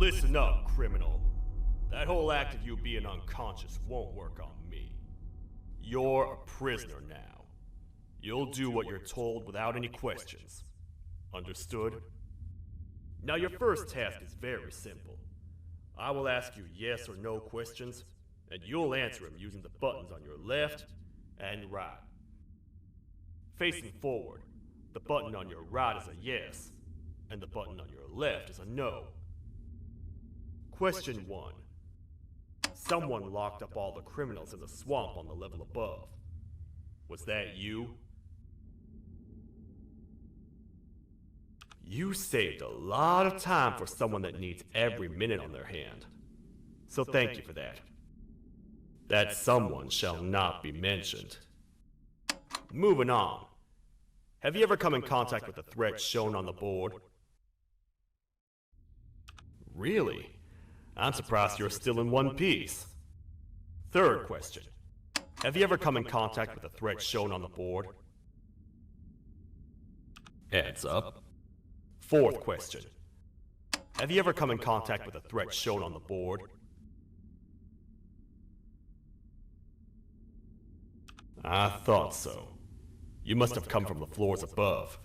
Listen up, criminal. That whole act of you being unconscious won't work on me. You're a prisoner now. You'll do what you're told without any questions. Understood? Now your first task is very simple. I will ask you yes or no questions, and you'll answer them using the buttons on your left and right. Facing forward, the button on your right is a yes, and the button on your left is a no. Question 1. Someone locked up all the criminals in the swamp on the level above. Was that you? You saved a lot of time for someone that needs every minute on their hand. So thank you for that. That someone shall not be mentioned. Moving on. Have you ever come in contact with the threat shown on the board? Really? I'm surprised you're still in one piece. Third question. Have you ever come in contact with the threat shown on the board? Heads up. Fourth question. Have you ever come in contact with the threat shown on the board? I thought so. You must have come from the floors above.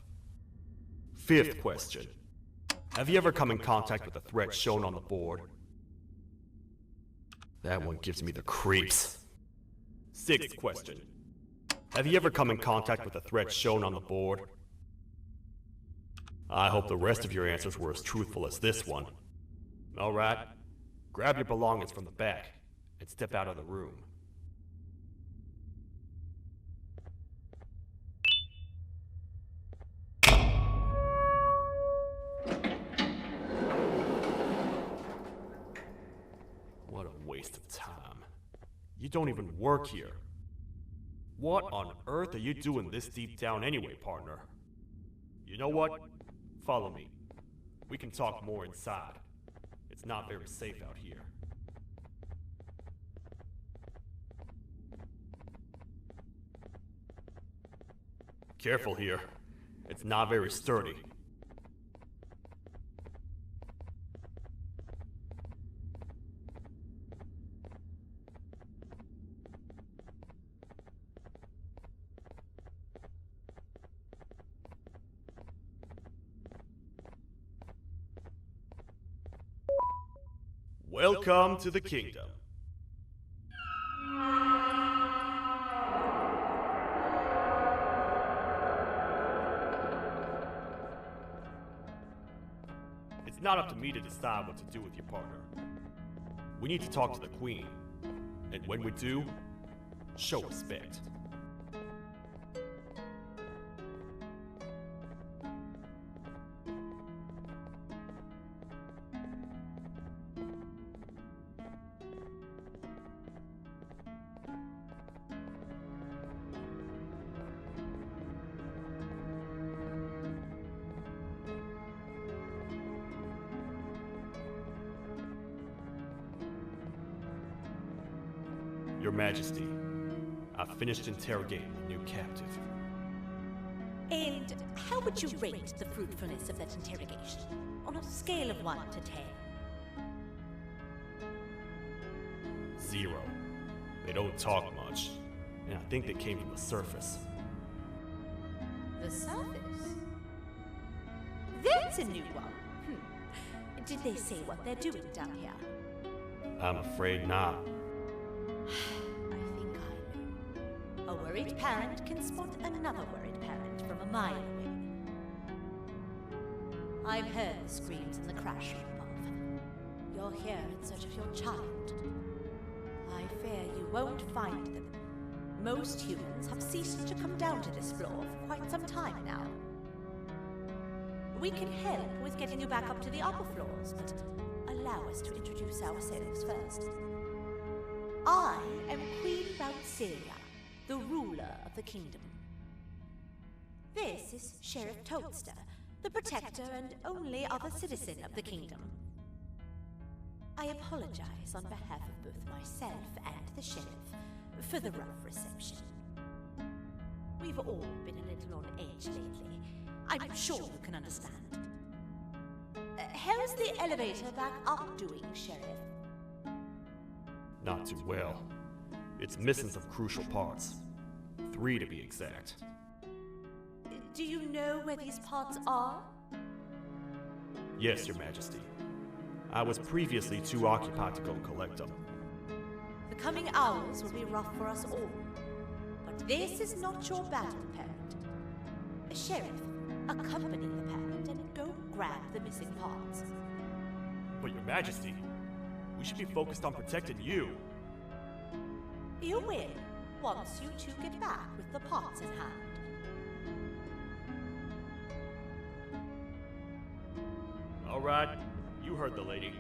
Fifth question. Have you ever come in contact with the threat shown on the board? That one gives me the creeps. Sixth question. Have you ever come in contact with the threat shown on the board? I hope the rest of your answers were as truthful as this one. Alright, grab your belongings from the back and step out of the room. What a waste of time. You don't even work here. What on earth are you doing this deep down anyway, partner? You know what? Follow me. We can talk more inside. It's not very safe out here. Careful here. It's not very sturdy. Welcome to the kingdom. It's not up to me to decide what to do with your partner. We need to talk to the queen. And when we do, show respect. Your Majesty, I've finished interrogating the new captive. And how would you rate the fruitfulness of that interrogation? On a scale of 1 to 10? 0. They don't talk much, and I think they came from the surface. The surface? That's a new one. Did they say what they're doing down here? I'm afraid not. I think I know. A worried parent can spot another worried parent from a mile away. I've heard the screams in the crash room above. You're here in search of your child. I fear you won't find them. Most humans have ceased to come down to this floor for quite some time now. We can help with getting you back up to the upper floors, but allow us to introduce ourselves first. I am Queen Bouncelia, the ruler of the kingdom. This is Sheriff Toadster, the protector and only other citizen of the kingdom. I apologize on behalf of both myself and the sheriff for the rough reception. We've all been a little on edge lately. I'm sure you can understand. How's the elevator back up doing, Sheriff? Not too well. It's missing some crucial parts. 3 to be exact. Do you know where these parts are? Yes, Your Majesty. I was previously too occupied to go collect them. The coming hours will be rough for us all. But this is not your battle, parent. Sheriff, accompany the parent and go grab the missing parts. But Your Majesty, we should be focused on protecting you. You will, once you two get back with the parts in hand. All right, you heard the lady.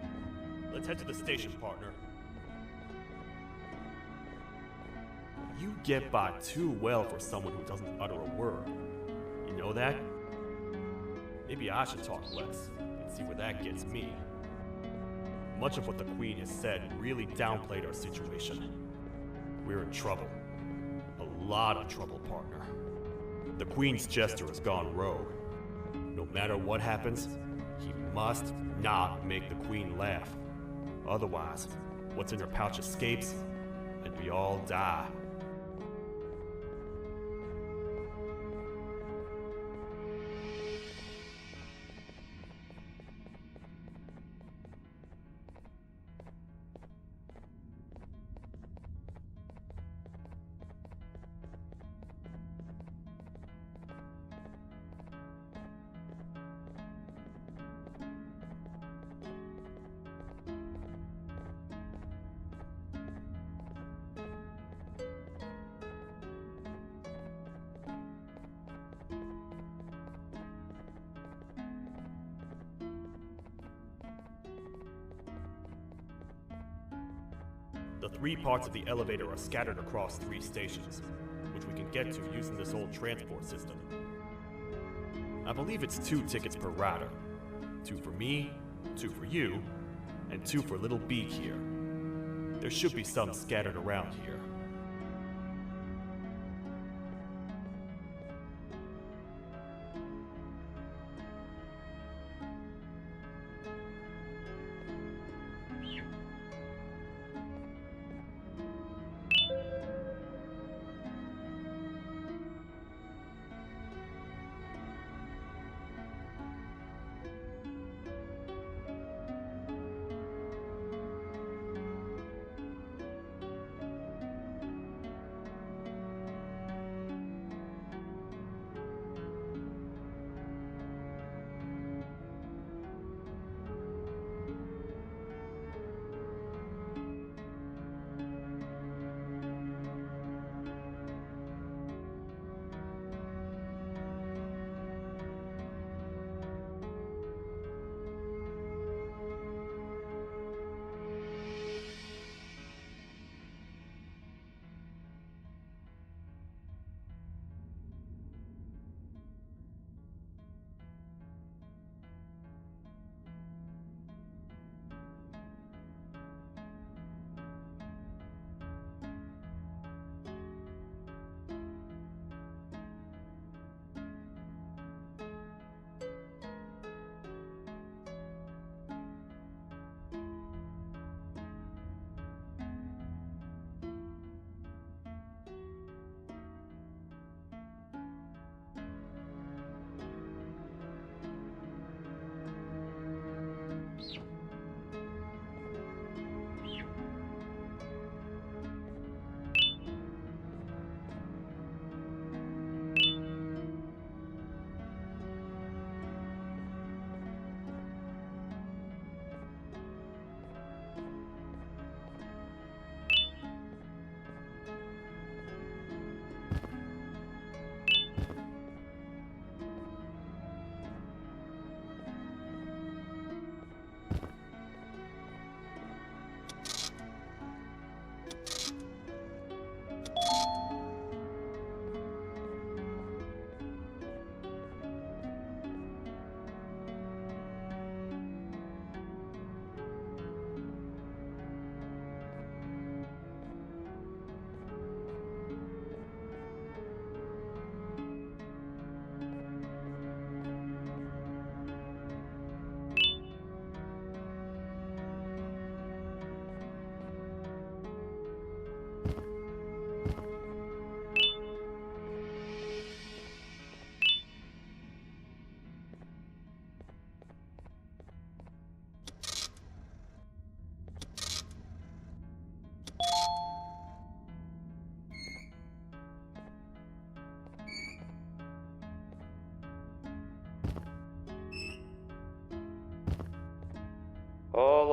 Let's head to the station, partner. You get by too well for someone who doesn't utter a word. You know that? Maybe I should talk less and see where that gets me. Much of what the Queen has said really downplayed our situation. We're in trouble. A lot of trouble, partner. The Queen's jester has gone rogue. No matter what happens, he must not make the Queen laugh. Otherwise, what's in her pouch escapes, and we all die. The 3 parts of the elevator are scattered across 3 stations, which we can get to using this old transport system. I believe it's 2 tickets per rider. 2 for me, 2 for you, and 2 for Little Beak here. There should be some scattered around here.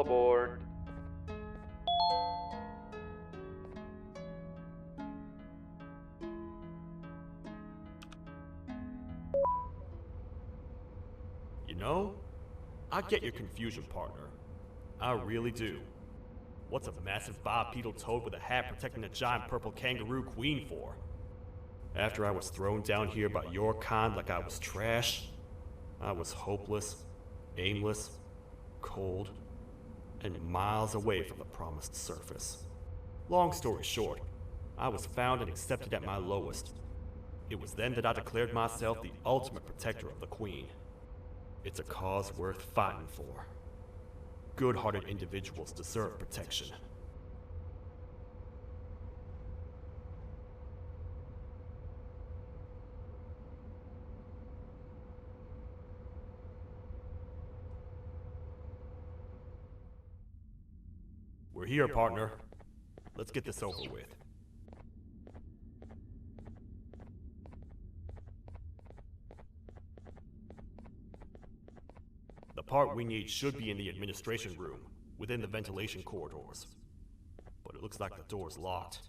aboard. You know, I get your confusion, partner. I really do. What's a massive bipedal toad with a hat protecting a giant purple kangaroo queen for? After I was thrown down here by your kind like I was trash, I was hopeless, aimless, cold, and miles away from the promised surface. Long story short, I was found and accepted at my lowest. It was then that I declared myself the ultimate protector of the Queen. It's a cause worth fighting for. Good-hearted individuals deserve protection. We're here, partner. Let's get this over with. The part we need should be in the administration room, within the ventilation corridors. But it looks like the door's locked.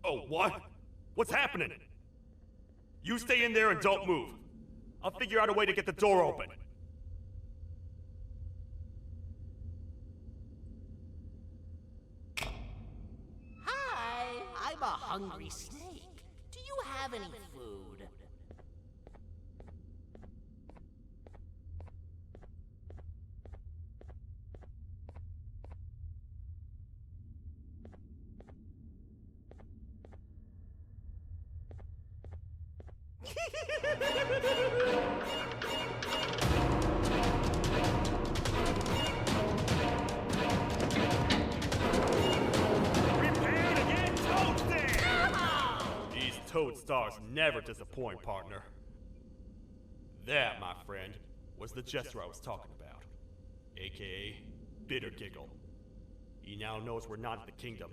Oh, what? What's happening? You stay in there and don't move. I'll figure out a way to get the door open. Hi, I'm a hungry snake. Do you have have any food? Prepare to get toasted! These toad stars never disappoint, partner. That, my friend, was the jester I was talking about, aka Bitter Giggle. He now knows we're not in the kingdom.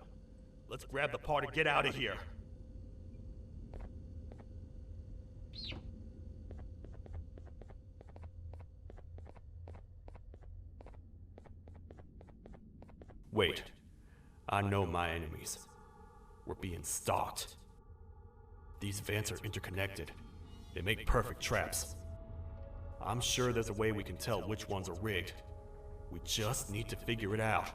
Let's grab the part and get out of here. Wait, I know my enemies. We're being stalked. These vents are interconnected. They make perfect traps. I'm sure there's a way we can tell which ones are rigged. We just need to figure it out.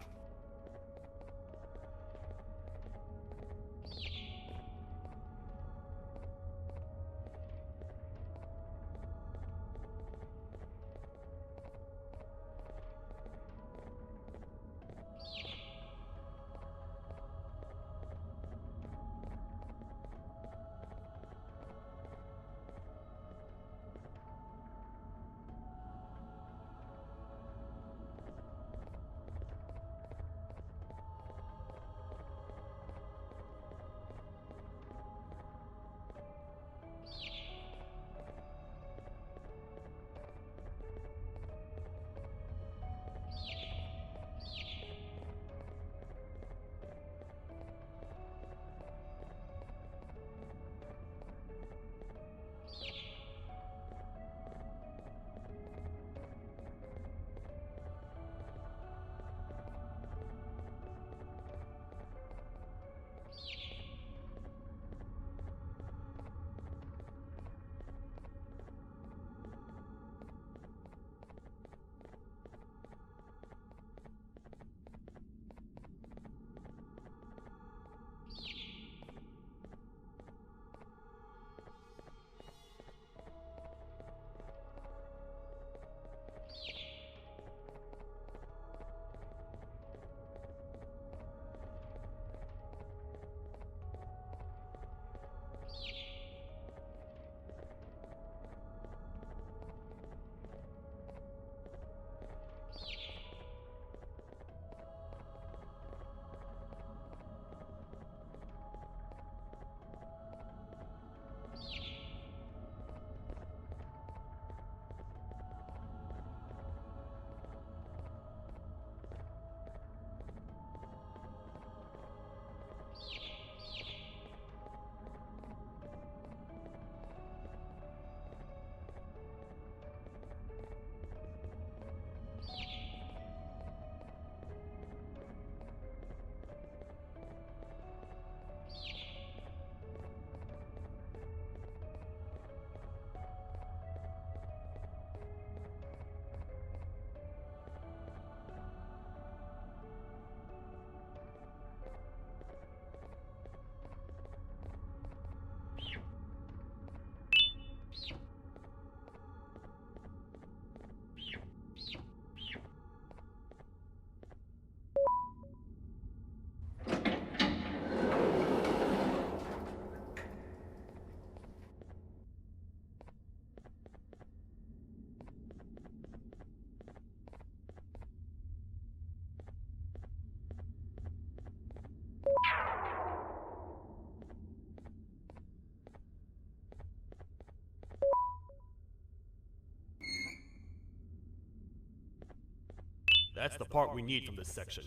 That's the part we need from this section.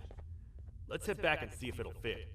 Let's head back and see if it'll fit.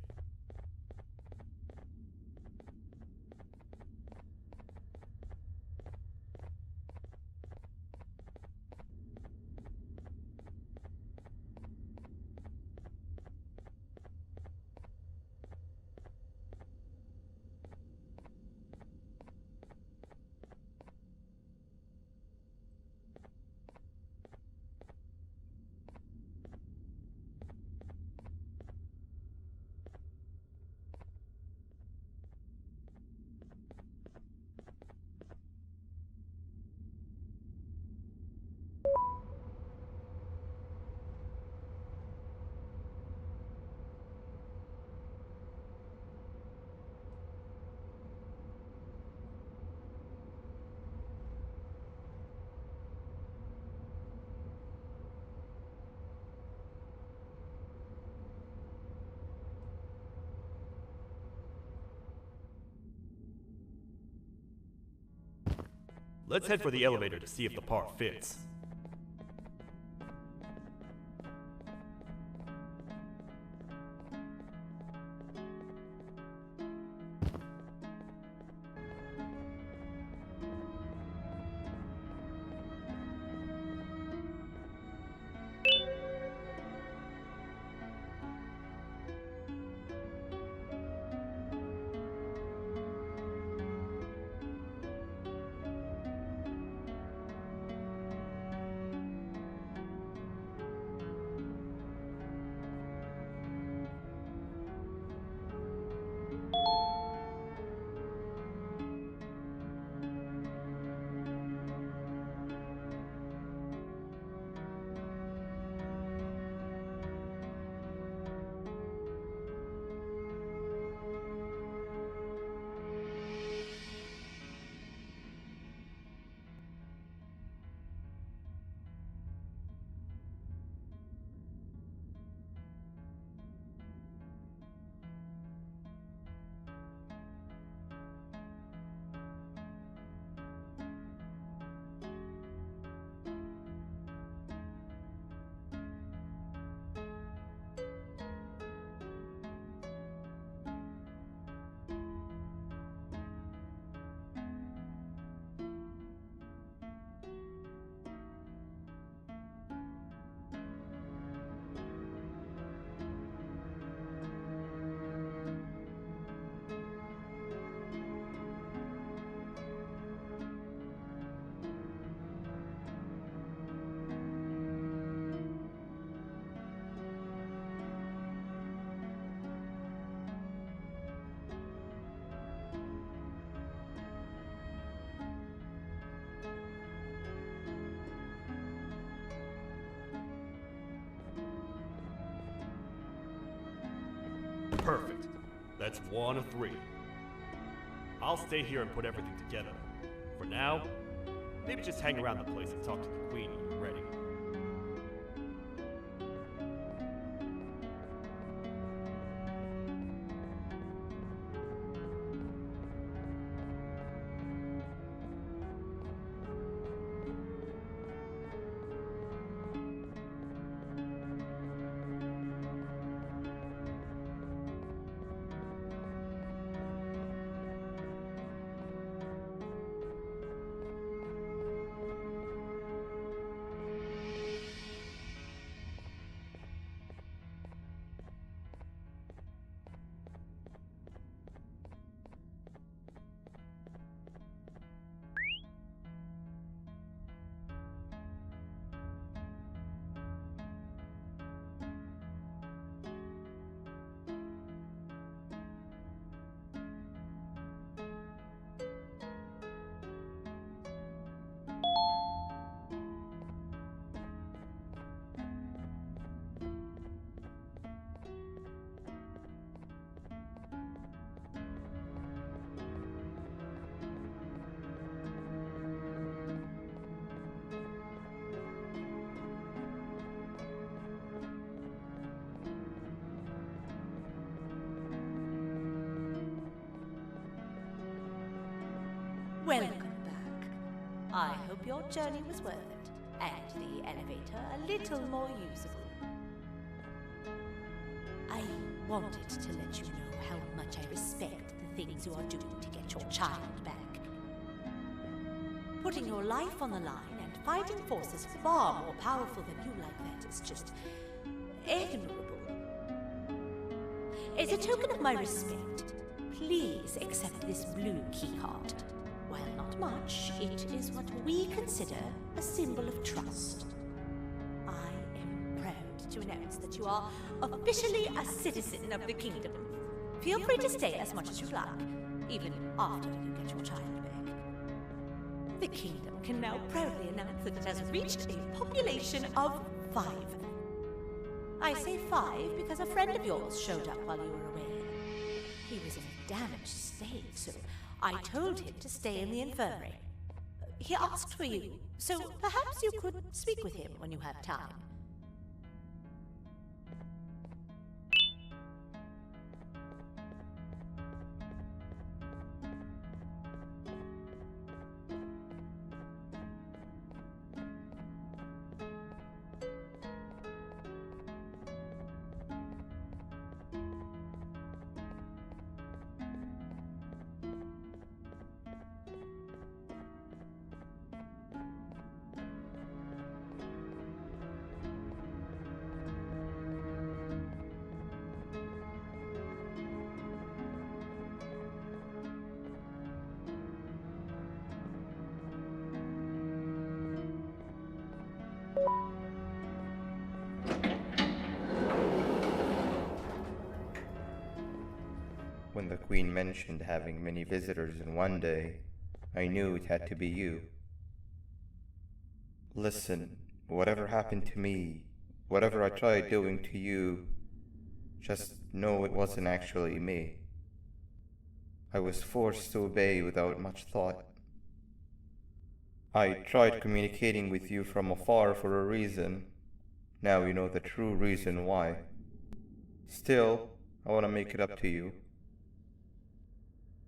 Let's head for the elevator to see if the part fits. Perfect. That's 1 of 3. I'll stay here and put everything together. For now, maybe just hang around the place and talk to the Queen when you're ready. Welcome back. I hope your journey was worth it, and the elevator a little more usable. I wanted to let you know how much I respect the things you are doing to get your child back. Putting your life on the line and fighting forces far more powerful than you like that is just admirable. As a token of my respect, please accept this blue keycard. While not much, it is what we consider a symbol of trust. I am proud to announce that you are officially a citizen of the kingdom. Feel free to stay as much as you like, even after you get your child back. The kingdom can now proudly announce that it has reached a population of 5. I say 5 because a friend of yours showed up while you were away. He was in a damaged state, so I told him to stay in the infirmary. He asked for you, so perhaps you could speak with him when you have time. When the Queen mentioned having many visitors in one day, I knew it had to be you. Listen, whatever happened to me, whatever I tried doing to you, just know it wasn't actually me. I was forced to obey without much thought. I tried communicating with you from afar for a reason. Now you know the true reason why. Still, I want to make it up to you.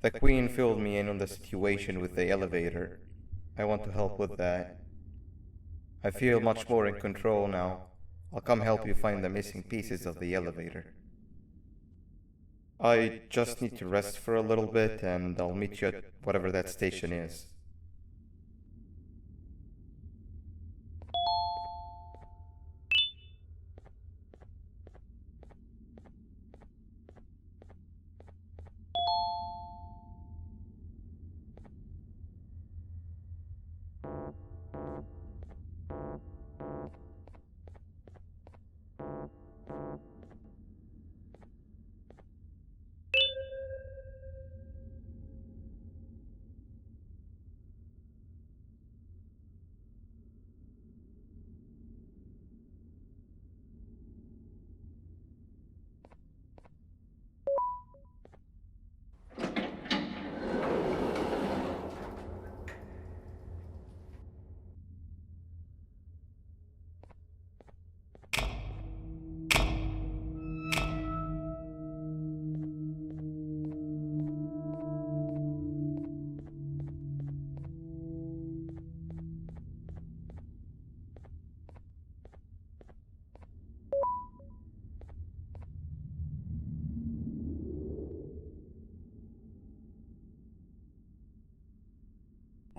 The Queen filled me in on the situation with the elevator. I want to help with that. I feel much more in control now. I'll come help you find the missing pieces of the elevator. I just need to rest for a little bit and I'll meet you at whatever that station is.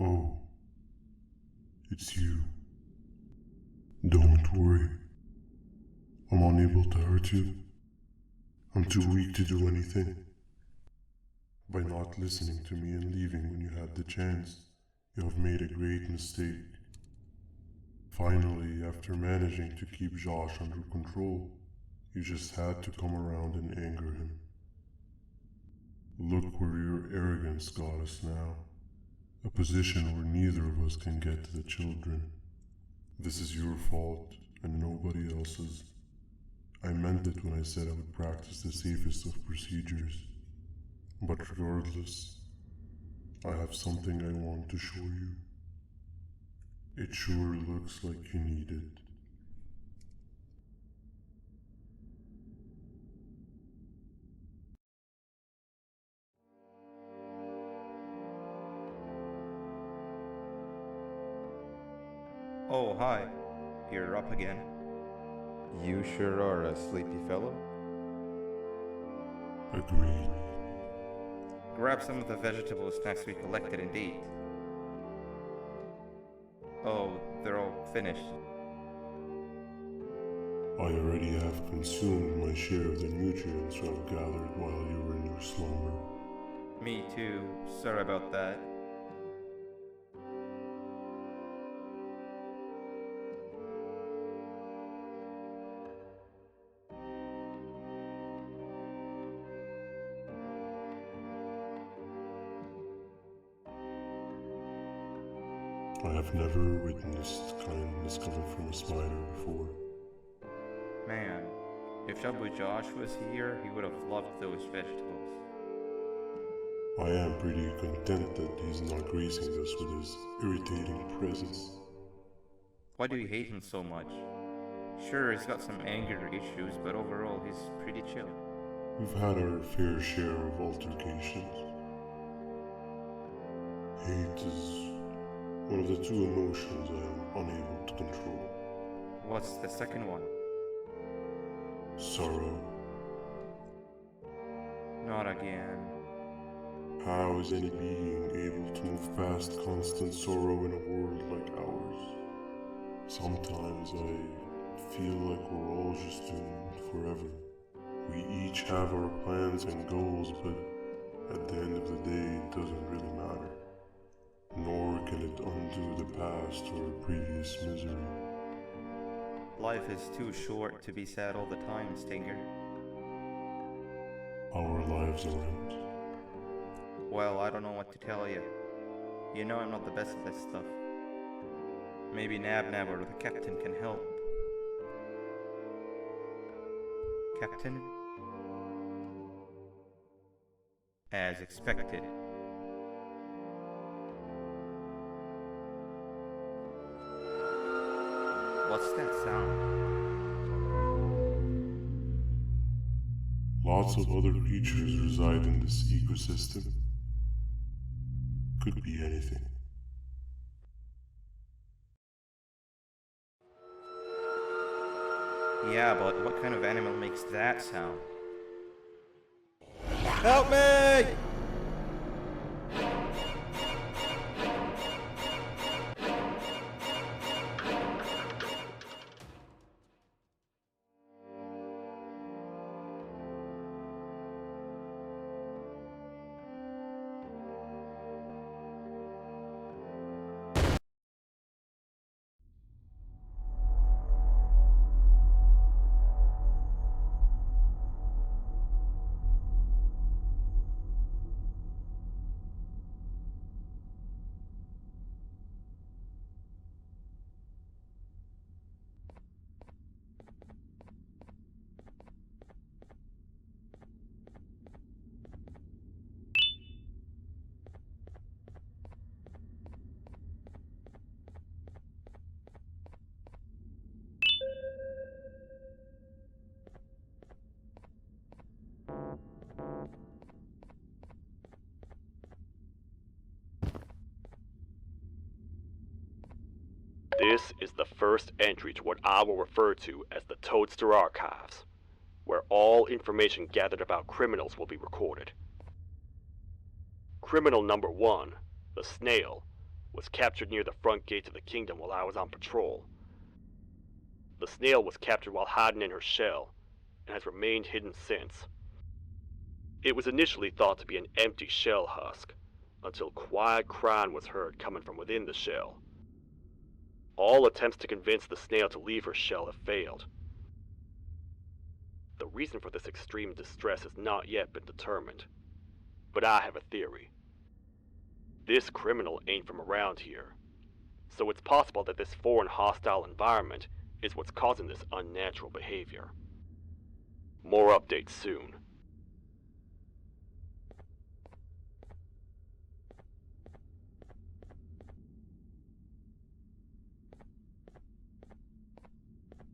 Oh, it's you. Don't worry. I'm unable to hurt you. I'm too weak to do anything. By not listening to me and leaving when you had the chance, you have made a great mistake. Finally, after managing to keep Josh under control, you just had to come around and anger him. Look where your arrogance got us now. A position where neither of us can get to the children. This is your fault and nobody else's. I meant it when I said I would practice the safest of procedures. But regardless, I have something I want to show you. It sure looks like you need it. Oh, hi. You're up again. You sure are a sleepy fellow. Agreed. Grab some of the vegetable snacks we collected and eat. Oh, they're all finished. I already have consumed my share of the nutrients I've gathered while you were in your slumber. Me too. Sorry about that. I have never witnessed kindness coming from a spider before. Man, if Shabu Josh was here, he would have loved those vegetables. I am pretty content that he's not gracing us with his irritating presence. Why do you hate him so much? Sure, he's got some anger issues, but overall he's pretty chill. We've had our fair share of altercations. Hate is one of the two emotions I am unable to control. What's the second one? Sorrow. Not again. How is any being able to move past constant sorrow in a world like ours? Sometimes I feel like we're all just doomed forever. We each have our plans and goals, but at the end of the day, it doesn't really matter. Nor can it undo the past or previous misery. Life is too short to be sad all the time, Stinger. Our lives aren't. Well, I don't know what to tell you. You know I'm not the best at this stuff. Maybe Nab or the captain can help. Captain? As expected. What's that sound? Lots of other creatures reside in this ecosystem. Could be anything. Yeah, but what kind of animal makes that sound? Help me! This is the first entry to what I will refer to as the Toadster Archives, where all information gathered about criminals will be recorded. Criminal number 1, the snail, was captured near the front gates of the kingdom while I was on patrol. The snail was captured while hiding in her shell, and has remained hidden since. It was initially thought to be an empty shell husk, until quiet crying was heard coming from within the shell. All attempts to convince the snail to leave her shell have failed. The reason for this extreme distress has not yet been determined, but I have a theory. This criminal ain't from around here, so it's possible that this foreign hostile environment is what's causing this unnatural behavior. More updates soon.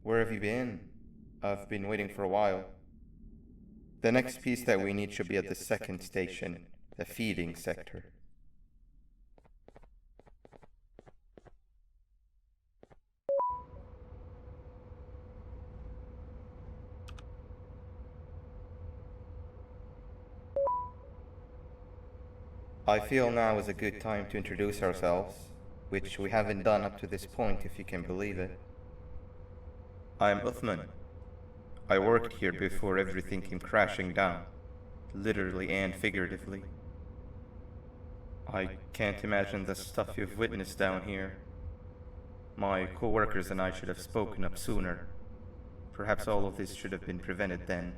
Where have you been? I've been waiting for a while. The next piece that we need should be at the second station, the feeding sector. I feel now is a good time to introduce ourselves, which we haven't done up to this point if you can believe it. I'm Uthman. I worked here before everything came crashing down, literally and figuratively. I can't imagine the stuff you've witnessed down here. My co-workers and I should have spoken up sooner. Perhaps all of this should have been prevented then.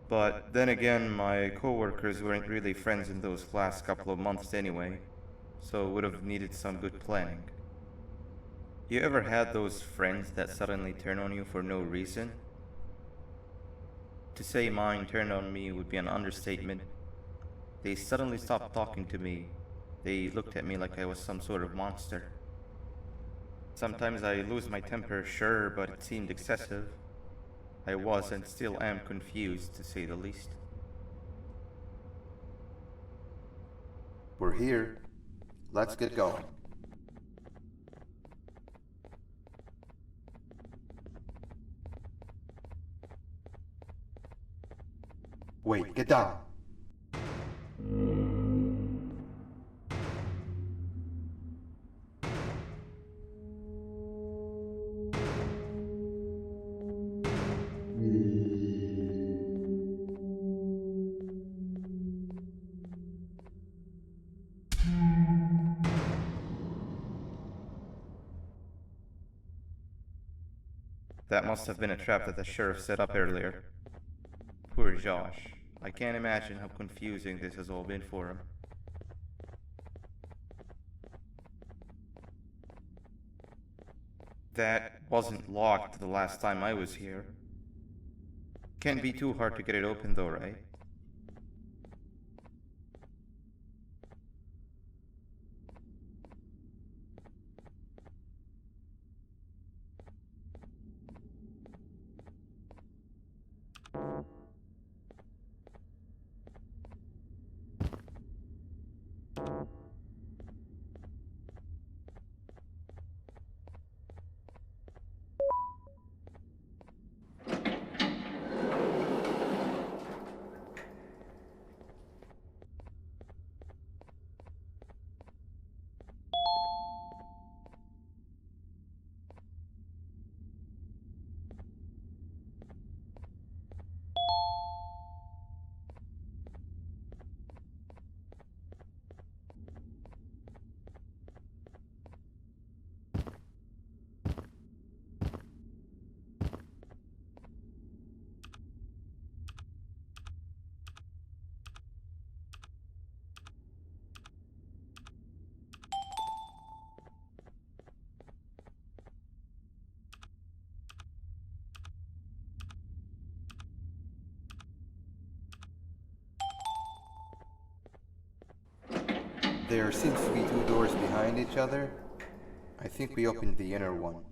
But then again, my co-workers weren't really friends in those last couple of months anyway, so would have needed some good planning. You ever had those friends that suddenly turn on you for no reason? To say mine turned on me would be an understatement. They suddenly stopped talking to me. They looked at me like I was some sort of monster. Sometimes I lose my temper, sure, but it seemed excessive. I was and still am confused, to say the least. We're here. Let's get going. Wait, get down. That must have been a trap that the sheriff set up earlier. Poor Josh. I can't imagine how confusing this has all been for him. That wasn't locked the last time I was here. Can't be too hard to get it open though, right? There seems to be two doors behind each other. I think we opened the inner one.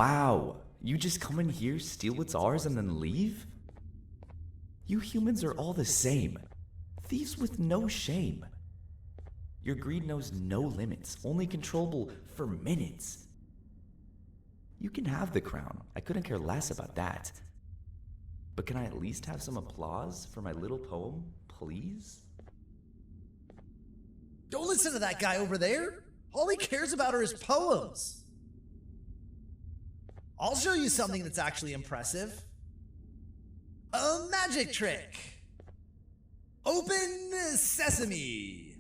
Wow, you just come in here, steal what's ours, and then leave? You humans are all the same. Thieves with no shame. Your greed knows no limits, only controllable for minutes. You can have the crown. I couldn't care less about that. But can I at least have some applause for my little poem, please? Don't listen to that guy over there. All he cares about are his poems. I'll show you something that's actually impressive. A magic trick. Open sesame.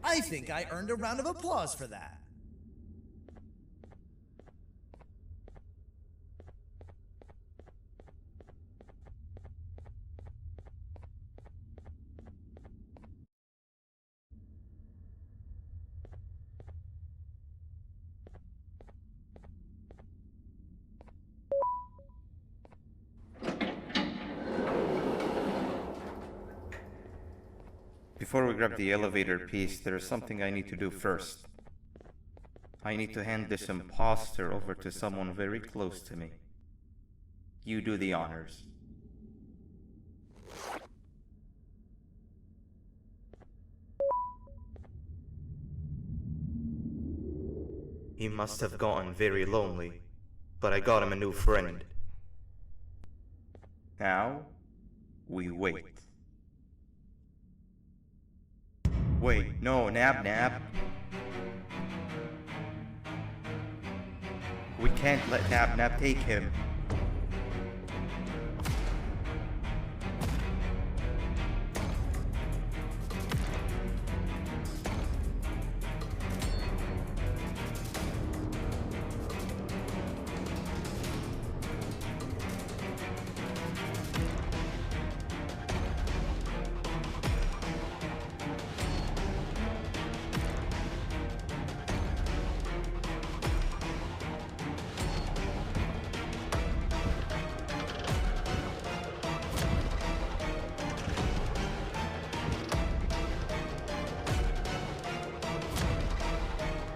I think I earned a round of applause for that. Before we grab the elevator piece, there is something I need to do first. I need to hand this imposter over to someone very close to me. You do the honors. He must have gotten very lonely, but I got him a new friend. Now, we wait. Wait, no, Nab. We can't let Nab take him.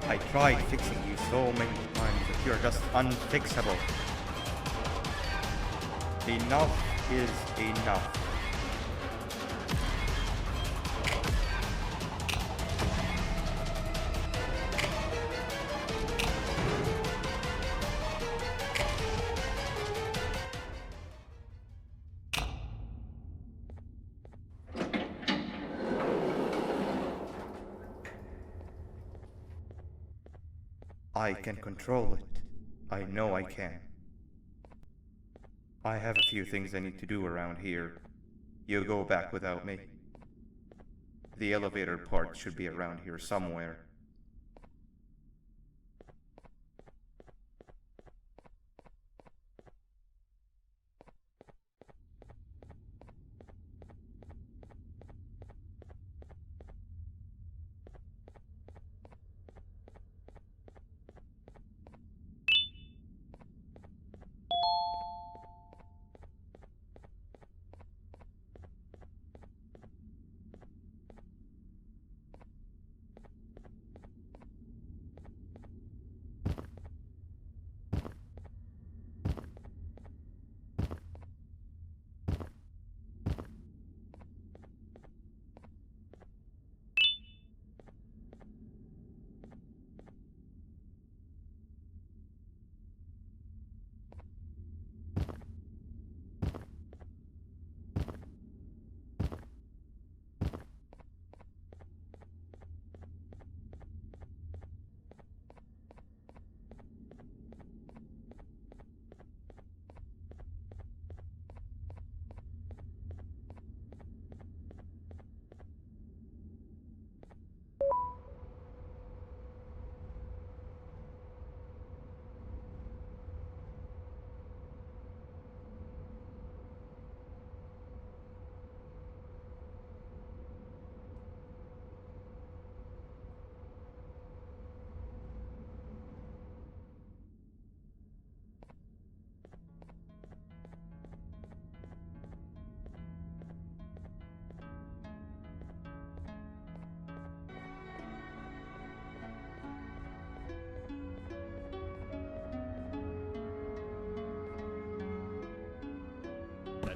I tried fixing you so many times, but you're just unfixable. Enough is enough. I can control it. I know I can. I have a few things I need to do around here. You go back without me. The elevator part should be around here somewhere.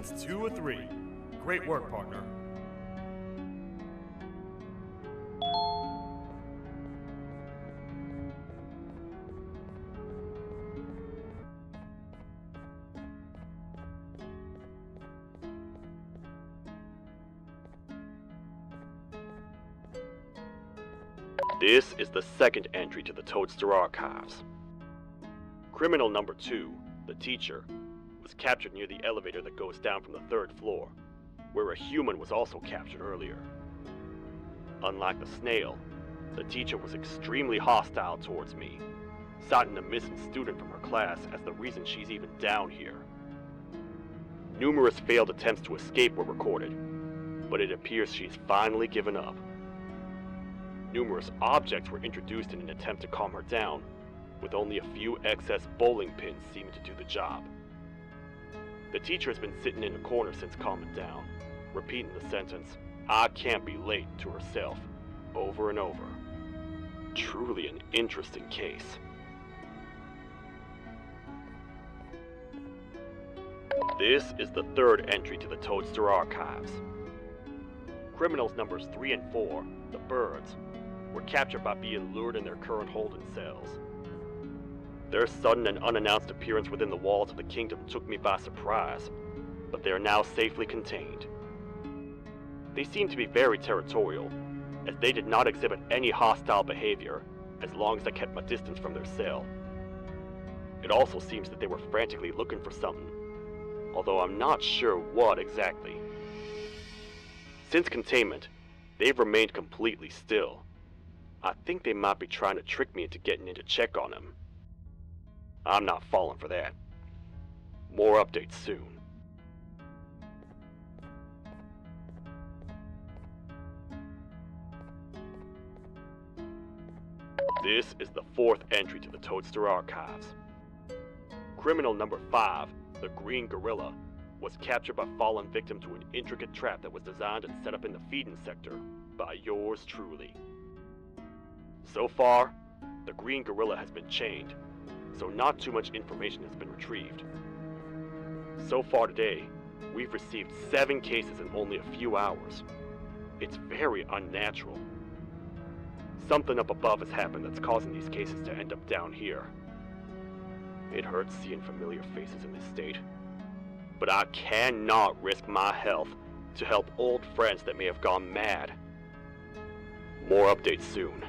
That's 2 of 3. Great work, partner. This is the second entry to the Toadster Archives. Criminal number 2, the teacher, was captured near the elevator that goes down from the 3rd floor, where a human was also captured earlier. Unlike the snail, the teacher was extremely hostile towards me, citing a missing student from her class as the reason she's even down here. Numerous failed attempts to escape were recorded, but it appears she's finally given up. Numerous objects were introduced in an attempt to calm her down, with only a few excess bowling pins seeming to do the job. The teacher has been sitting in a corner since calming down, repeating the sentence, "I can't be late," to herself, over and over. Truly an interesting case. This is the 3rd entry to the Toadster Archives. Criminals numbers 3 and 4, the birds, were captured by being lured in their current holding cells. Their sudden and unannounced appearance within the walls of the kingdom took me by surprise, but they are now safely contained. They seem to be very territorial, as they did not exhibit any hostile behavior as long as I kept my distance from their cell. It also seems that they were frantically looking for something, although I'm not sure what exactly. Since containment, they've remained completely still. I think they might be trying to trick me into getting in to check on them. I'm not falling for that. More updates soon. This is the 4th entry to the Toadster Archives. Criminal number 5, the Green Gorilla, was captured by falling victim to an intricate trap that was designed and set up in the feeding sector by yours truly. So far, the Green Gorilla has been chained, so not too much information has been retrieved. So far today, we've received 7 cases in only a few hours. It's very unnatural. Something up above has happened that's causing these cases to end up down here. It hurts seeing familiar faces in this state, but I cannot risk my health to help old friends that may have gone mad. More updates soon.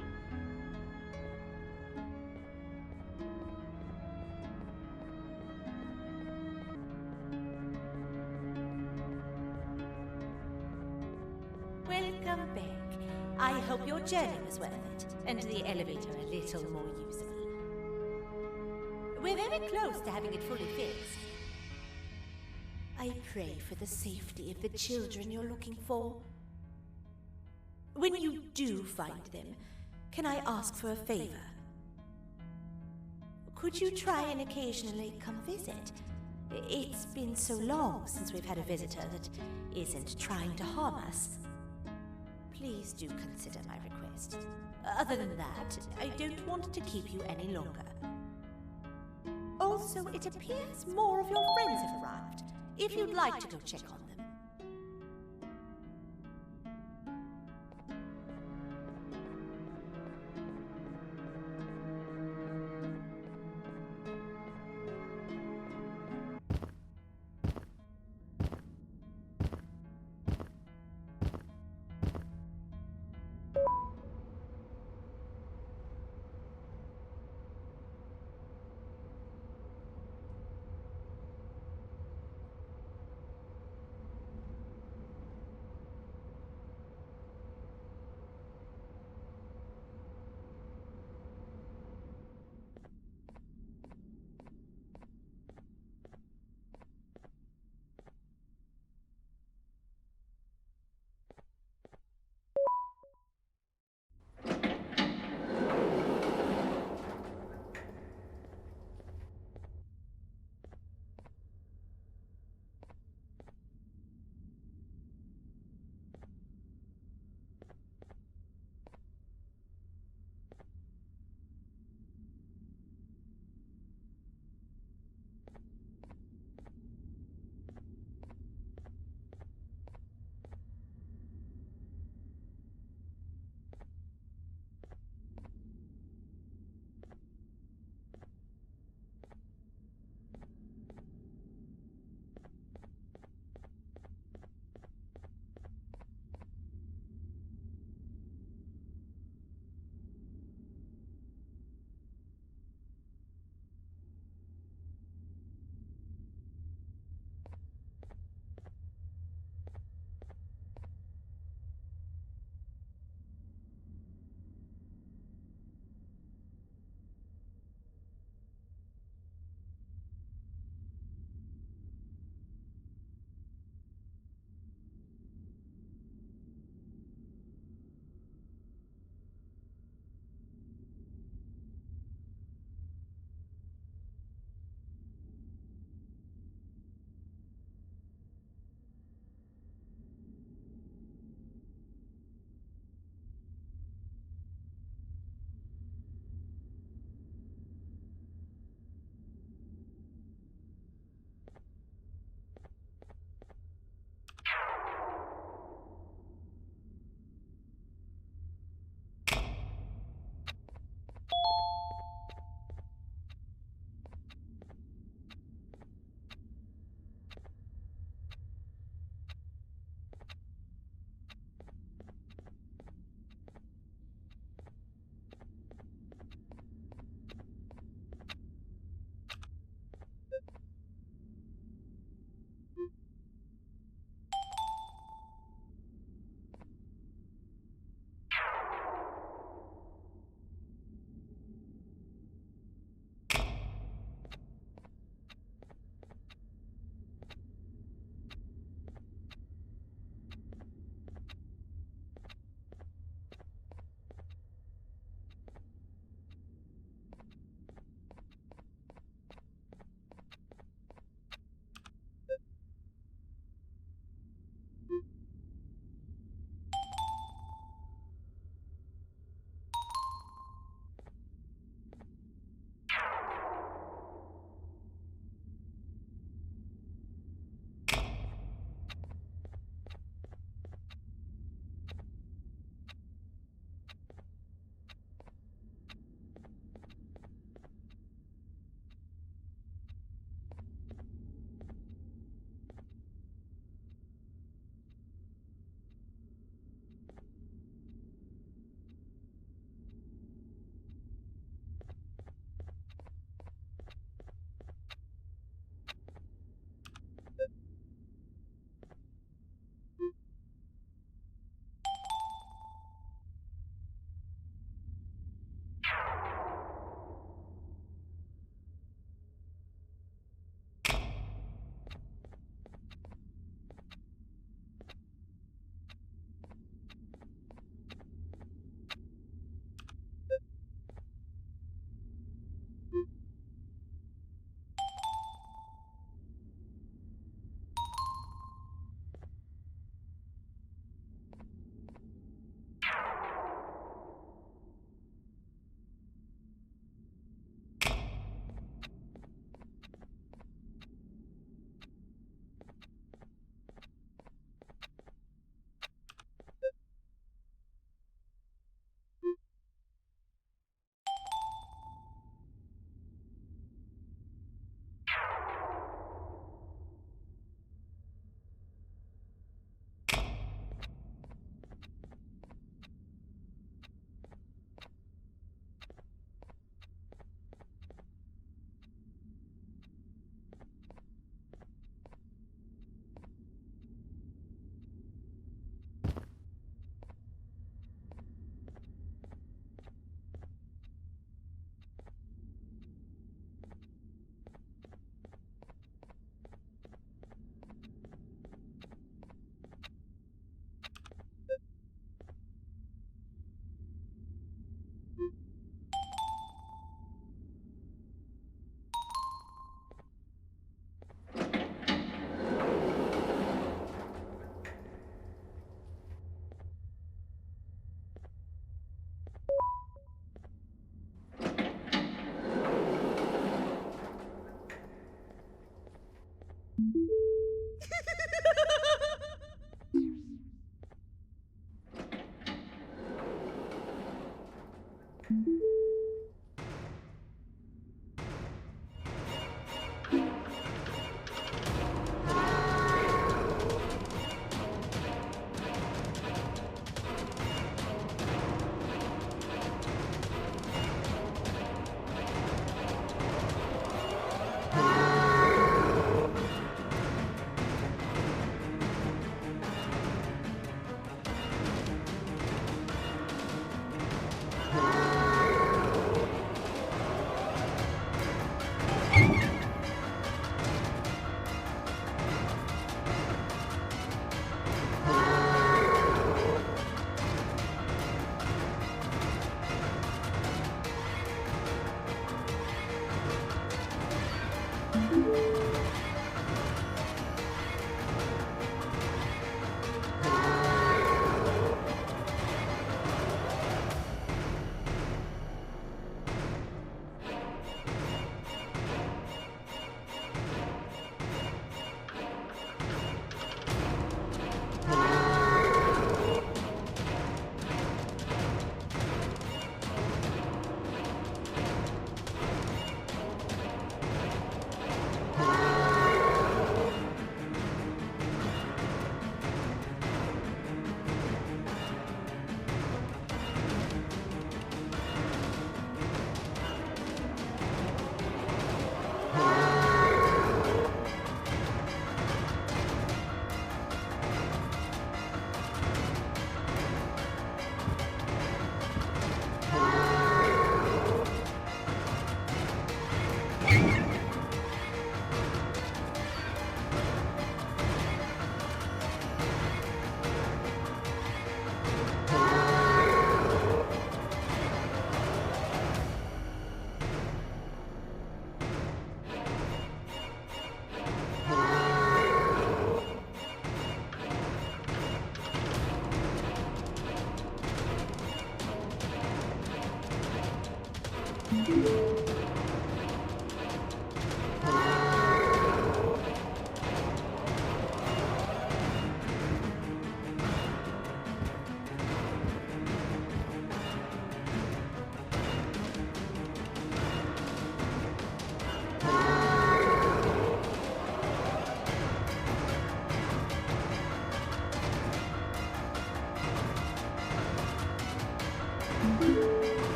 Welcome back. I hope your journey was worth it, and the elevator a little more usable. We're very close to having it fully fixed. I pray for the safety of the children you're looking for. When you do find them, can I ask for a favor? Could you try and occasionally come visit? It's been so long since we've had a visitor that isn't trying to harm us. Please do consider my request. Other than that, I don't want to keep you any longer. Also, it appears more of your friends have arrived, if you'd like to go check on them.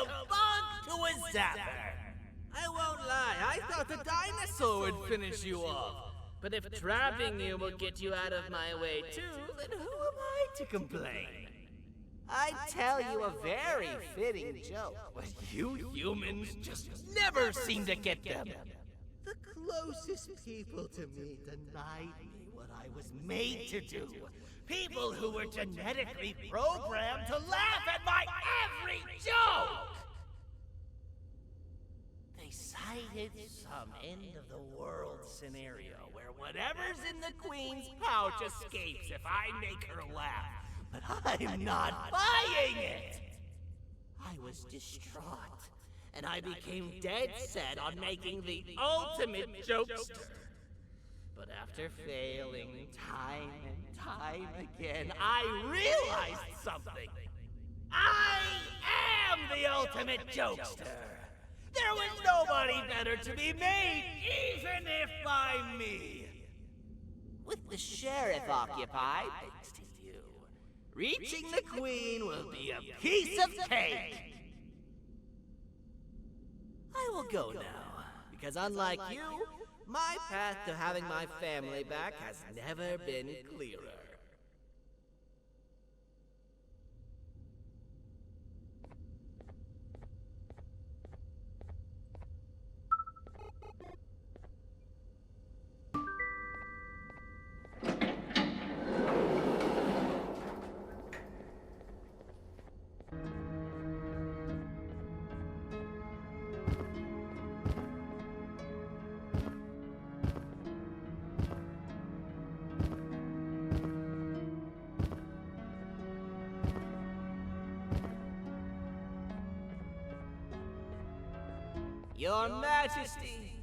come on to a zapper. I won't lie, I thought the dinosaur would finish you off. But if trapping you will get you out of my way too, then who am I to complain? I'd tell you a very fitting joke, but you humans just never seem to get them. The closest people to me denied me what I was made to do. People who were genetically programmed to laugh at my every joke! They cited some end-of-the-world scenario where whatever's in the Queen's pouch escapes if I make her laugh. But I'm not buying it! I was distraught, and I became dead set on making the ultimate jokester. But after failing time and time again, I realized something. I am the ultimate jokester! There was nobody better to be made, even if by me! With the sheriff occupied, thanks to you, reaching the Queen will be a piece of cake! I will go now, because unlike you, my path to having my family back has never been clearer. Your Majesty,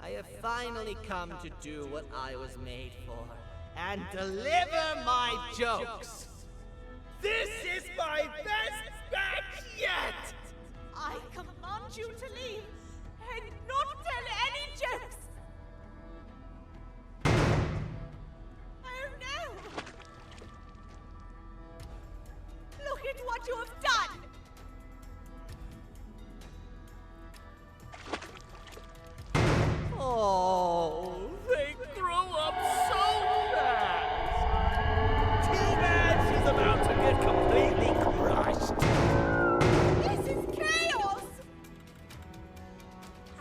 I have finally come to do what I was made for, and deliver my jokes. This is my best batch yet! I command you to leave and not tell any jokes! Oh no! Look at what you have done! Oh, they grew up so fast! Too bad she's about to get completely crushed. This is chaos! I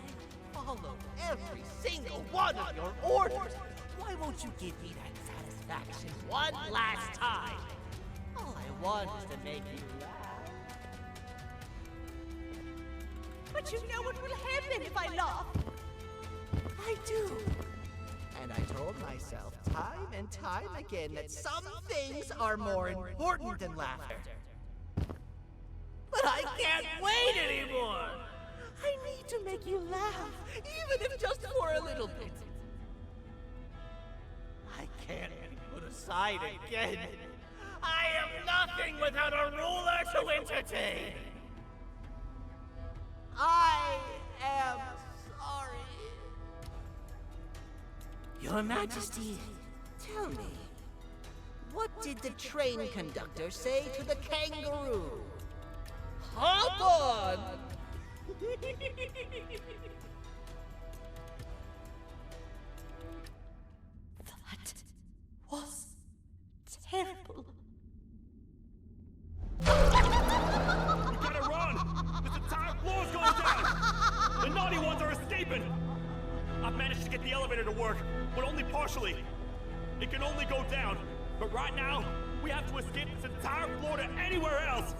follow every single one of your orders. Why won't you give me that satisfaction one last time? All I want is to make you laugh. But you know what will happen if I laugh. I do. And I told myself time and time again that some things are more important than laughter. But I can't wait anymore! I need to make you laugh, even if just for a little bit. I can't be put aside again. I am nothing without a ruler to entertain. I am sorry. Your Majesty, tell me, what did the train conductor say to the kangaroo? Hop on! That was terrible. We gotta run! This entire floor's going down! The naughty ones are escaping! I've managed to get the elevator to work, but only partially. It can only go down, but right now, we have to escape this entire floor to anywhere else!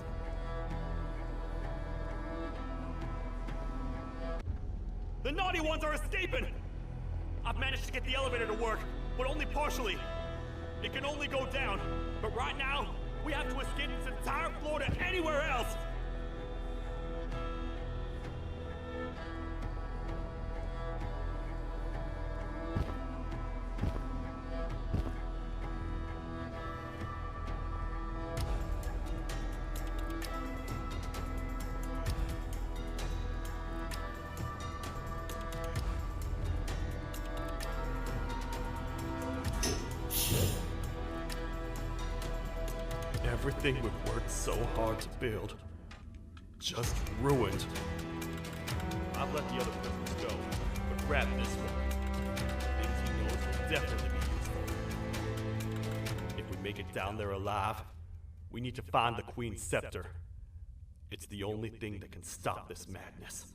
The naughty ones are escaping! I've managed to get the elevator to work, but only partially. It can only go down, but right now, we have to escape this entire floor to anywhere else! Everything we've worked so hard to build just ruined. I've let the other prisoners go, but grab this one. Things he knows will definitely be useful. If we make it down there alive, we need to find the Queen's scepter. It's the only thing that can stop this madness.